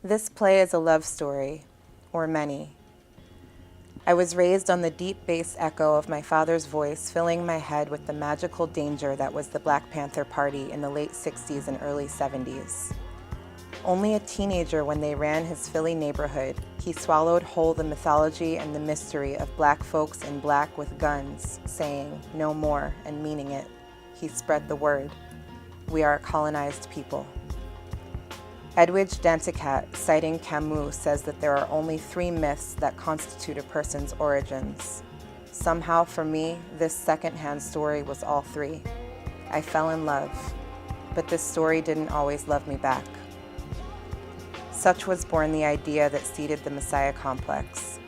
This play is a love story, or many. I was raised on the deep bass echo of my father's voice, filling my head with the magical danger that was the Black Panther Party in the late 60s and early 70s. Only a teenager when they ran his Philly neighborhood, he swallowed whole the mythology and the mystery of Black folks in black with guns, saying, "No more," and meaning it. He spread the word. We are a colonized people. Edwidge Danticat, citing Camus, says that there are only 3 myths that constitute a person's origins. Somehow, for me, this second-hand story was all 3. I fell in love, but this story didn't always love me back. Such was born the idea that seeded the Messiah complex.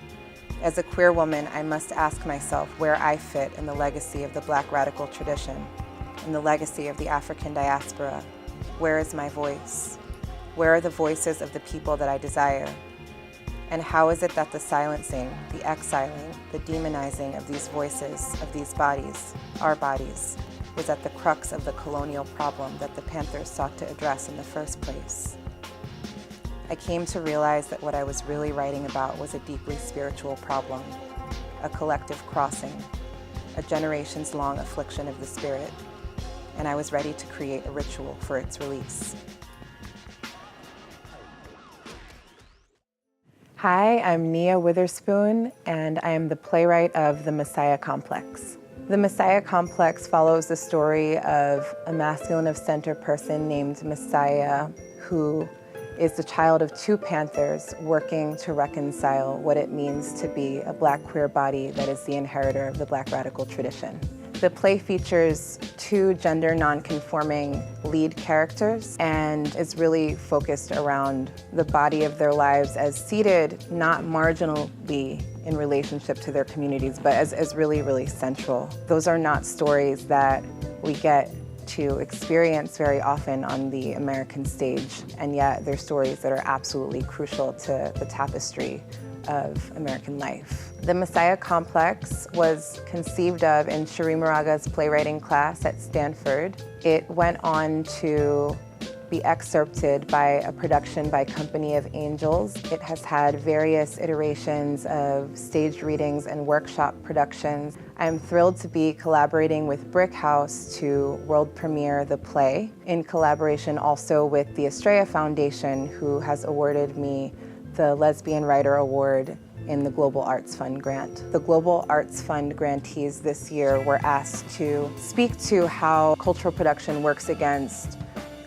As a queer woman, I must ask myself where I fit in the legacy of the Black radical tradition, in the legacy of the African diaspora. Where is my voice? Where are the voices of the people that I desire? And how is it that the silencing, the exiling, the demonizing of these voices, of these bodies, our bodies, was at the crux of the colonial problem that the Panthers sought to address in the first place? I came to realize that what I was really writing about was a deeply spiritual problem, a collective crossing, a generations-long affliction of the spirit, and I was ready to create a ritual for its release. Hi, I'm Nia Witherspoon, and I am the playwright of The Messiah Complex. The Messiah Complex follows the story of a masculine of center person named Messiah, who is the child of 2 Panthers working to reconcile what it means to be a Black queer body that is the inheritor of the Black radical tradition. The play features 2 gender non-conforming lead characters and is really focused around the body of their lives as seated not marginally in relationship to their communities, but as really, really central. Those are not stories that we get to experience very often on the American stage, and yet they're stories that are absolutely crucial to the tapestry of American life. The Messiah Complex was conceived of in Cherie Moraga's playwriting class at Stanford. It went on to be excerpted by a production by Company of Angels. It has had various iterations of staged readings and workshop productions. I'm thrilled to be collaborating with Brick House to world premiere the play, in collaboration also with the Estrella Foundation, who has awarded me the Lesbian Writer Award in the Global Arts Fund grant. The Global Arts Fund grantees this year were asked to speak to how cultural production works against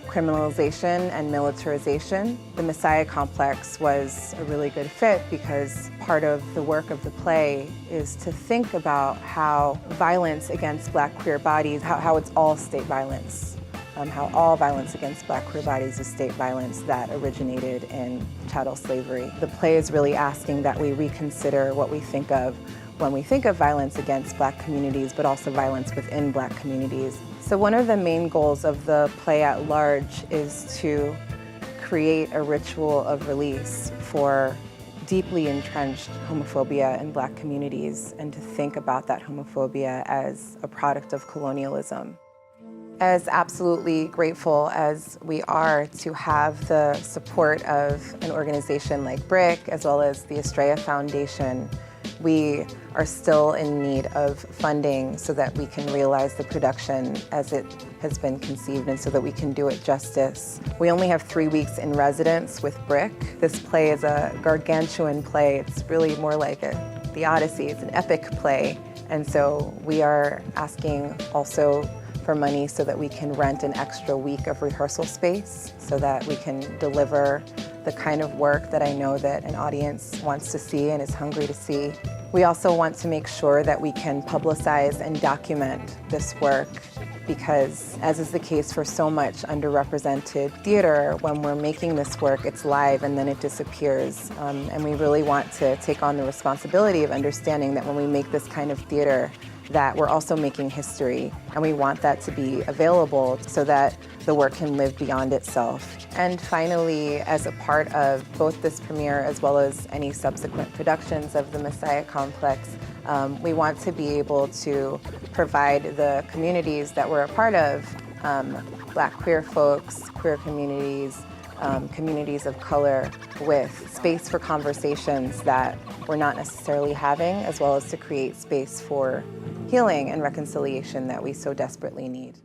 criminalization and militarization. The Messiah Complex was a really good fit because part of the work of the play is to think about how violence against Black queer bodies, how it's all state violence. How all violence against Black queer bodies is state violence that originated in chattel slavery. The play is really asking that we reconsider what we think of when we think of violence against Black communities, but also violence within Black communities. So one of the main goals of the play at large is to create a ritual of release for deeply entrenched homophobia in Black communities, and to think about that homophobia as a product of colonialism. As absolutely grateful as we are to have the support of an organization like BRIC, as well as the Estrella Foundation, we are still in need of funding so that we can realize the production as it has been conceived and so that we can do it justice. We only have 3 weeks in residence with BRIC. This play is a gargantuan play. It's really more like the Odyssey. It's an epic play. And so we are asking also for money so that we can rent an extra week of rehearsal space so that we can deliver the kind of work that I know that an audience wants to see and is hungry to see. We also want to make sure that we can publicize and document this work because, as is the case for so much underrepresented theater, when we're making this work, it's live and then it disappears. And we really want to take on the responsibility of understanding that when we make this kind of theater, that we're also making history, and we want that to be available so that the work can live beyond itself. And finally, as a part of both this premiere as well as any subsequent productions of the Messiah Complex, we want to be able to provide the communities that we're a part of, Black queer folks, queer communities, communities of color with space for conversations that we're not necessarily having, as well as to create space for healing and reconciliation that we so desperately need.